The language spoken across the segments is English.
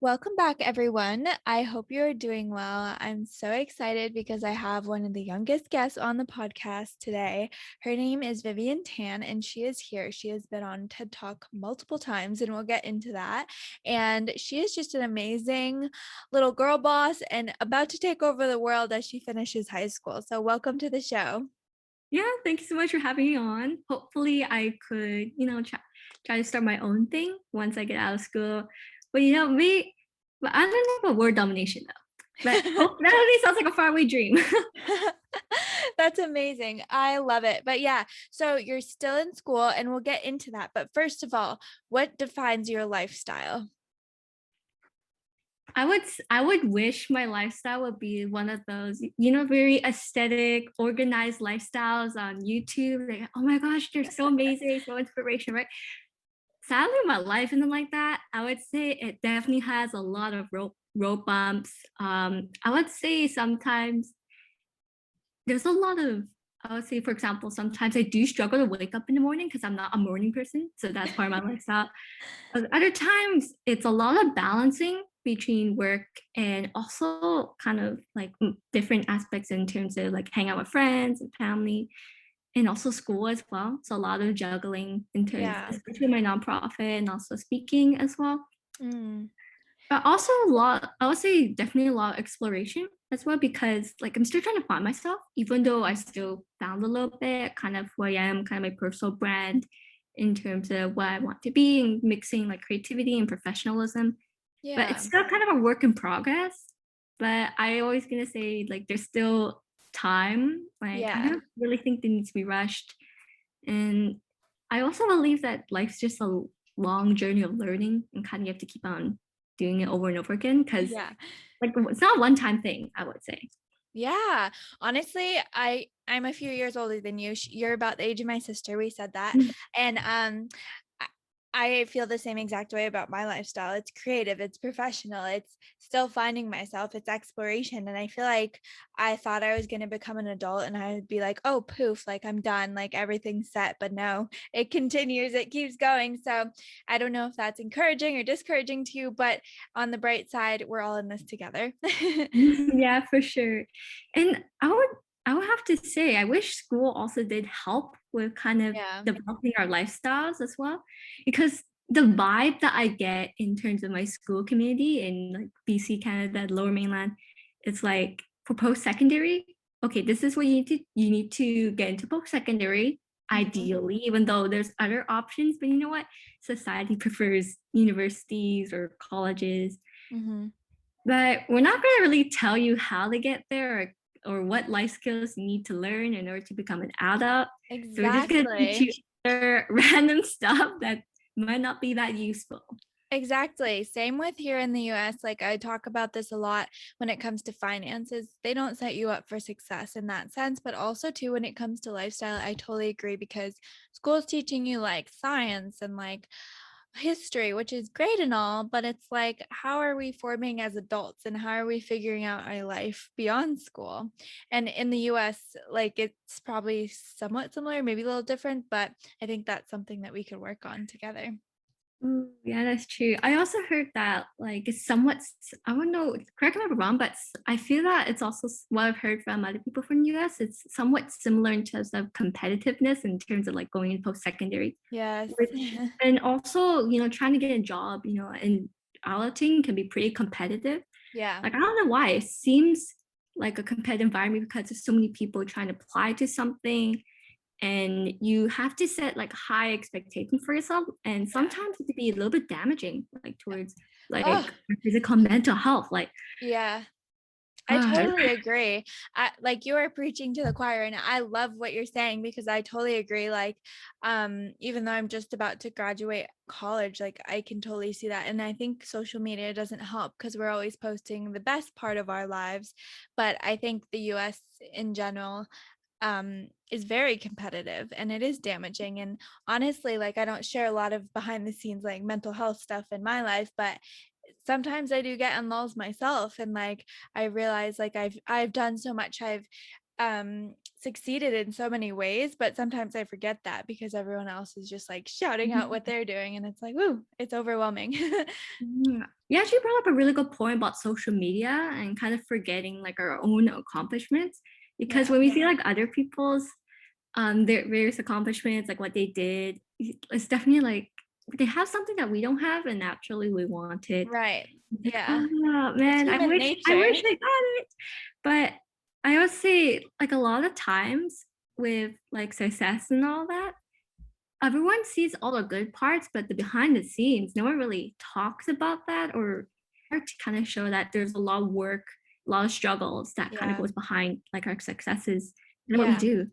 Welcome back, everyone. I hope you're doing well. I'm so excited because I have one of the youngest guests on the podcast today. Her name is Vivian Tan, and she is here. She has been on TED Talk multiple times, and we'll get into that. And she is just an amazing little girl boss and about to take over the world as she finishes high school. So, welcome to the show. Yeah, thank you so much for having me on. Hopefully, I could, try to start my own thing once I get out of school. But but I don't know about word domination though. But hope that already sounds like a faraway dream. That's amazing. I love it. But yeah, so you're still in school and we'll get into that. But first of all, what defines your lifestyle? I would wish my lifestyle would be one of those, very aesthetic, organized lifestyles on YouTube. Like, oh my gosh, they're so amazing, so inspirational, right? Sadly, my life isn't like that. I would say it definitely has a lot of road bumps. I would say sometimes there's a lot of, I would say, for example, sometimes I do struggle to wake up in the morning because I'm not a morning person. So that's part of my lifestyle. But other times, it's a lot of balancing between work and also kind of like different aspects in terms of like hang out with friends and family and also school as well. So a lot of juggling in terms, Yeah. especially my nonprofit and also speaking as well. Mm, But also a lot, I would say definitely a lot of exploration as well, because like I'm still trying to find myself, even though I still found a little bit kind of who I am, kind of my personal brand in terms of what I want to be and mixing like creativity and professionalism. But yeah. it's still kind of a work in progress. But I always gonna say like there's still time. Like I Yeah. don't really think they need to be rushed. And I also believe that life's just a long journey of learning and kind of you have to keep on doing it over and over again because Yeah. like it's not a one-time thing, I would say. Yeah. Honestly, I'm a few years older than you. You're about the age of my sister. We said that. And I I feel the same exact way about my lifestyle. It's creative, it's professional, it's still finding myself, it's exploration. And I feel like I thought I was going to become an adult and I would be like, "Oh, poof, like I'm done, like everything's set." But no, it continues, it keeps going. So, I don't know if that's encouraging or discouraging to you, but on the bright side, we're all in this together. Yeah, for sure. And I would have to say I wish school also did help with kind of Yeah. developing our lifestyles as well. Because the vibe that I get in terms of my school community in like BC, Canada, Lower Mainland, it's like for post-secondary, okay, this is what you need to get into post-secondary, Mhm. ideally, even though there's other options, but you know what? Society prefers universities or colleges, Mhm. but we're not going to really tell you how to get there or what life skills you need to learn in order to become an adult. So we're just going to teach Exactly. you other random stuff that might not be that useful. Exactly. Same with here in the US. Like I talk about this a lot when it comes to finances. They don't set you up for success in that sense, but also too when it comes to lifestyle, I totally agree because school's teaching you like science and like history, which is great and all, but it's like how are we forming as adults and how are we figuring out our life beyond school? And in the US, like it's probably somewhat similar, maybe a little different, but I think that's something that we could work on together. Mm, yeah, that's true. I also heard that like it's somewhat, I don't know, correct me if I'm wrong, but I feel that it's also what I've heard from other people from the US. It's somewhat similar in terms of competitiveness in terms of like going in post-secondary, Yes. which, and also, trying to get a job, and auditing can be pretty competitive. Yeah. Like, I don't know why. It seems like a competitive environment because there's so many people trying to apply to something and you have to set like high expectations for yourself. And Yeah. sometimes it can be a little bit damaging, like towards Oh, like physical mental health. Like, yeah. I totally agree. Like you are preaching to the choir and I love what you're saying because I totally agree. Like, even though I'm just about to graduate college, like I can totally see that. And I think social media doesn't help because we're always posting the best part of our lives. But I think the US in general is very competitive and it is damaging. And honestly, like I don't share a lot of behind the scenes like mental health stuff in my life, but sometimes I do get in lulls myself and like I realize like I've done so much. I've succeeded in so many ways, but sometimes I forget that because everyone else is just like shouting out what they're doing and it's like, ooh, it's overwhelming. Yeah. You actually brought up a really good point about social media and kind of forgetting like our own accomplishments. Because Yeah. when we see like other people's their various accomplishments, like what they did, it's definitely like they have something that we don't have and naturally we want it. Right. It's like, Yeah. oh It's man, human I nature. wish I got it. But I would say like a lot of times with like success and all that, everyone sees all the good parts, but the behind the scenes, no one really talks about that or to kind of show that there's a lot of work, a lot of struggles that kind of Yeah. goes behind like our successes and what we Yeah. do.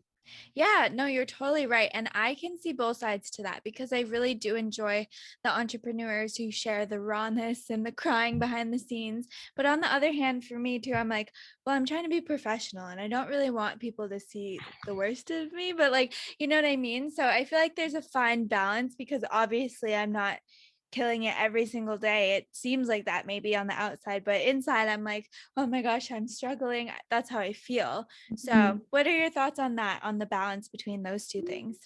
Yeah, no, you're totally right. And I can see both sides to that because I really do enjoy the entrepreneurs who share the rawness and the crying behind the scenes. But on the other hand, for me too, I'm like, well, I'm trying to be professional and I don't really want people to see the worst of me, but like, you know what I mean? So I feel like there's a fine balance because obviously I'm not killing it every single day. It seems like that maybe on the outside, but inside I'm like, oh my gosh, I'm struggling. That's how I feel. So, Mhm. what are your thoughts on that, on the balance between those two things?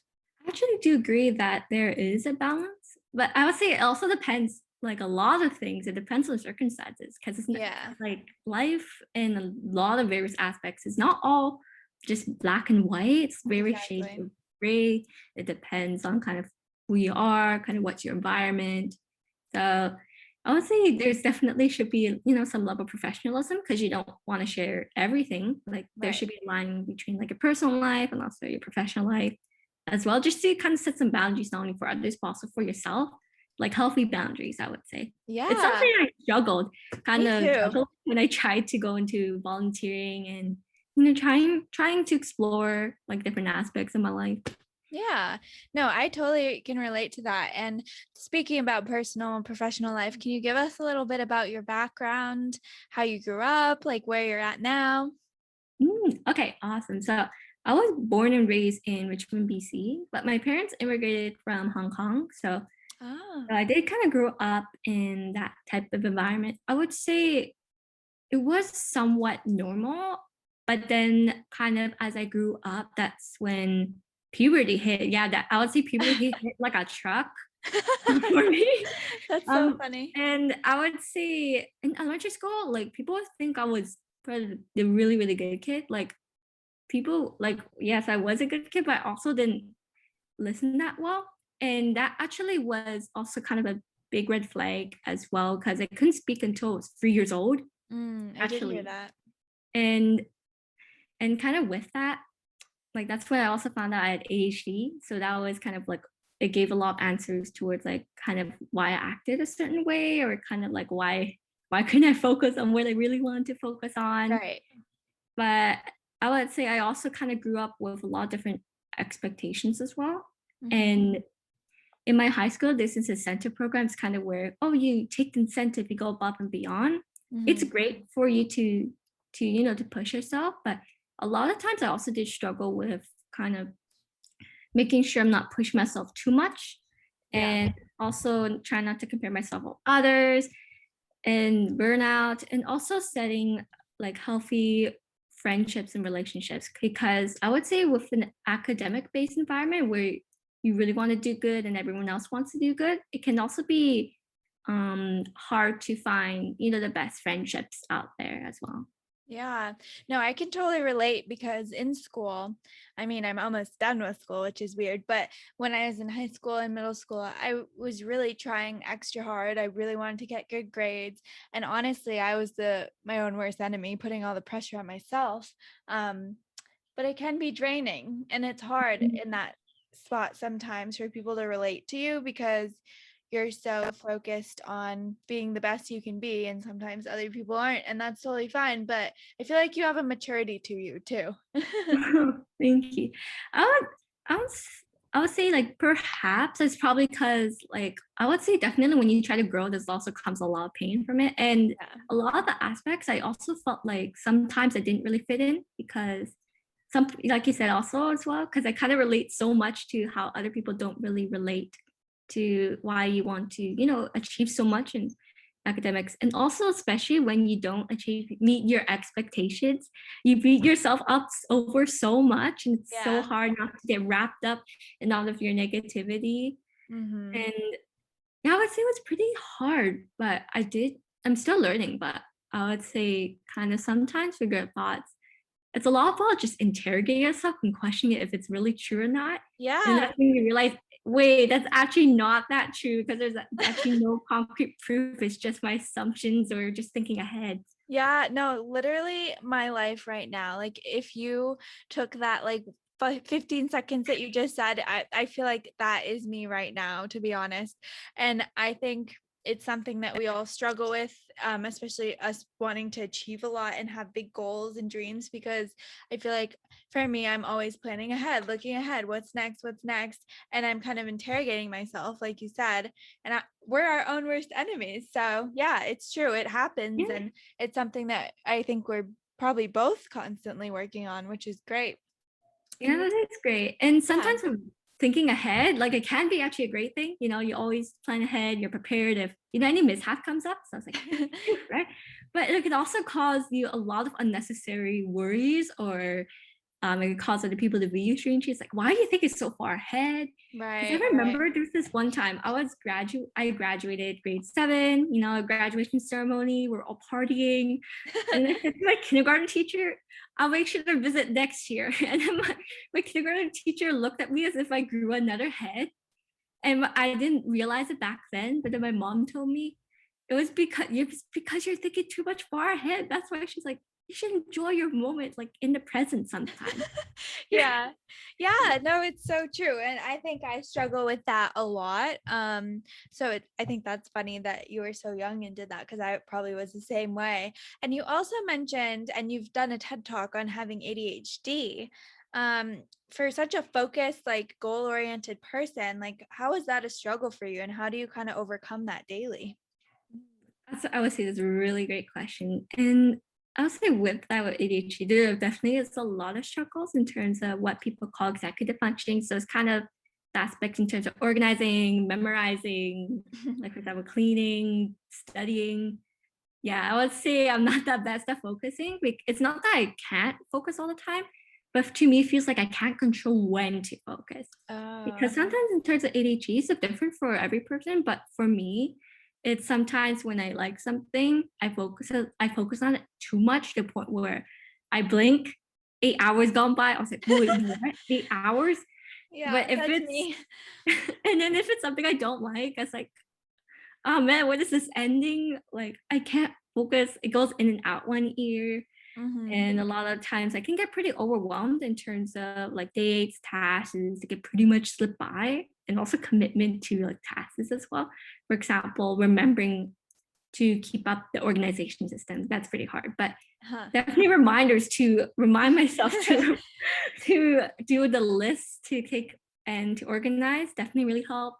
I actually do agree that there is a balance, but I would say it also depends like a lot of things. It depends on the circumstances because Yeah, like life in a lot of various aspects is not all just black and white. It's very shades exactly. of gray. It depends on kind of who you are, kind of what's your environment. So I would say there's definitely should be, some level of professionalism because you don't want to share everything. Like there Right. should be a line between like your personal life and also your professional life as well, just to kind of set some boundaries, not only for others, but also for yourself, like healthy boundaries, I would say. It's Yeah, something I struggled, kind me of too. juggled when I tried to go into volunteering and, trying to explore like different aspects of my life. Yeah. No, I totally can relate to that. And speaking about personal and professional life, can you give us a little bit about your background, how you grew up, like where you're at now? Okay, awesome. So I was born and raised in Richmond, BC, but my parents immigrated from Hong Kong. So Oh. I did kind of grow up in that type of environment. I would say it was somewhat normal, but then kind of as I grew up, that's when puberty hit. Yeah, that I would say puberty hit like a truck for me. That's so Um, funny. and I would say in elementary school, like people would think I was probably the really, really good kid. Like people like, yes, I was a good kid, but I also didn't listen that well. And that actually was also kind of a big red flag as well, because I couldn't speak until I was 3 years old, I did hear actually. that. And kind of with that, like that's when I also found out I had ADHD. So that was kind of like it gave a lot of answers towards like kind of why I acted a certain way or kind of like why couldn't I focus on what I really wanted to focus on. Right. But I would say I also kind of grew up with a lot of different expectations as well. Hmm. And in my high school, this is incentive programs kind of where, oh, you take the incentive, you go above and beyond. It's Hmm. great for you to push yourself. But a lot of times I also did struggle with kind of making sure I'm not pushing myself too much Yeah. and also trying not to compare myself with others and burnout and also setting like healthy friendships and relationships because I would say with an academic based environment where you really want to do good and everyone else wants to do good, it can also be hard to find the best friendships out there as well. Yeah. No, I can totally relate because in school, I mean, I'm almost done with school, which is weird, but when I was in high school and middle school, I was really trying extra hard. I really wanted to get good grades. And honestly, I was my own worst enemy, putting all the pressure on myself. Um, but it can be draining and it's hard in that spot sometimes for people to relate to you because you're so focused on being the best you can be and sometimes other people aren't and that's totally fine, but I feel like you have a maturity to you too. Thank you. I would, I would, I would say like perhaps it's probably because like I would say definitely when you try to grow, there's also comes a lot of pain from it, and Yeah. a lot of the aspects I also felt like sometimes I didn't really fit in because some like you said also as well because I kind of relate so much to how other people don't really relate to why you want to achieve so much and academics, and also especially when you don't meet your expectations, you beat yourself up over so much, and it's so Yeah. hard not to get wrapped up in all of your negativity. Mm-hmm. And yeah, I would say it was pretty hard, but I'm still learning, but I would say kind of sometimes regret thoughts. It's a lot about just interrogating yourself and questioning it if it's really true or not. And Yeah. that's when you realize, wait, that's actually not that true because there's actually no concrete proof. It's just my assumptions or just thinking ahead. Yeah, no, literally my life right now. Like if you took that like 15 seconds that you just said, I feel like that is me right now, to be honest. And I think it's something that we all struggle with, especially us wanting to achieve a lot and have big goals and dreams, because I feel like for me, I'm always planning ahead, looking ahead, what's next, what's next. And I'm kind of interrogating myself, like you said, and we're our own worst enemies. So yeah, it's true. It happens. Yeah. And it's something that I think we're probably both constantly working on, which is great. And Yeah, that's great. And yeah. sometimes thinking ahead, like it can be actually a great thing. You know, you always plan ahead, you're prepared if, any mishap comes up. So it's like, phew, right? But it can also cause you a lot of unnecessary worries, or it could cause other people to view you strangely. It's like, why do you think it's so far ahead? Because Right, I right. remember there was this one time I graduated grade 7, a graduation ceremony, we're all partying. And I said to my kindergarten teacher, I'll make sure to visit next year. And then my kindergarten teacher looked at me as if I grew another head. And I didn't realize it back then, but then my mom told me it was because you're thinking too much far ahead. That's why she's like, you should enjoy your moment like in the present sometimes. Yeah. Yeah, no, it's so true. And I think I struggle with that a lot. I think that's funny that you were so young and did that, because I probably was the same way. And you also mentioned, and you've done a TED talk on having ADHD. For such a focused, like goal-oriented person, like how is that a struggle for you, and how do you kind of overcome that daily? I would say that's a really great question. And I would say with that with ADHD, there definitely is a lot of struggles in terms of what people call executive functioning. So it's kind of the aspect in terms of organizing, memorizing, like for example, cleaning, studying. Yeah, I would say I'm not that best at focusing. It's not that I can't focus all the time, but to me, it feels like I can't control when to focus. Because Oh, sometimes in terms of ADHD, it's different for every person. But for me, it's sometimes when I like something, I focus on it too much to the point where I blink, 8 hours gone by. I was like, wait, what? 8 hours? yeah, But if that's it's me. and then if it's something I don't like, it's like, oh man, what is this ending? Like I can't focus. It goes in and out one ear. Hmm. And a lot of times I can get pretty overwhelmed in terms of like dates, tasks, and they can pretty much slip by. And also commitment to like tasks as well. For example, remembering to keep up the organization system. That's pretty hard. But Huh. definitely reminders to remind myself to to do the list to take and to organize definitely really help.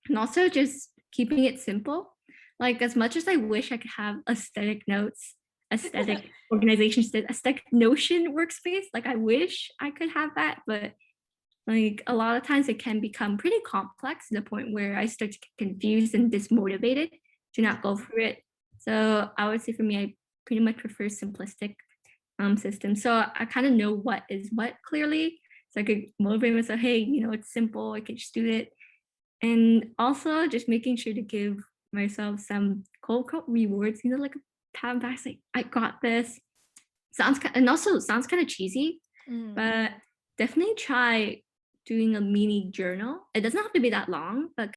And also just keeping it simple. Like as much as I wish I could have aesthetic notes, aesthetic organization, aesthetic notion workspace, like I wish I could have that, but like a lot of times it can become pretty complex to the point where I start to get confused and dismotivated to not go through it. So I would say for me, I pretty much prefer simplistic systems. So I kind of know what is what clearly. So I could motivate myself, hey, it's simple, I can just do it. And also just making sure to give myself some quote unquote rewards, like a pat on the back, like I got this. And also sounds kind of cheesy, Mm. but definitely try doing a mini journal. It doesn't have to be that long, but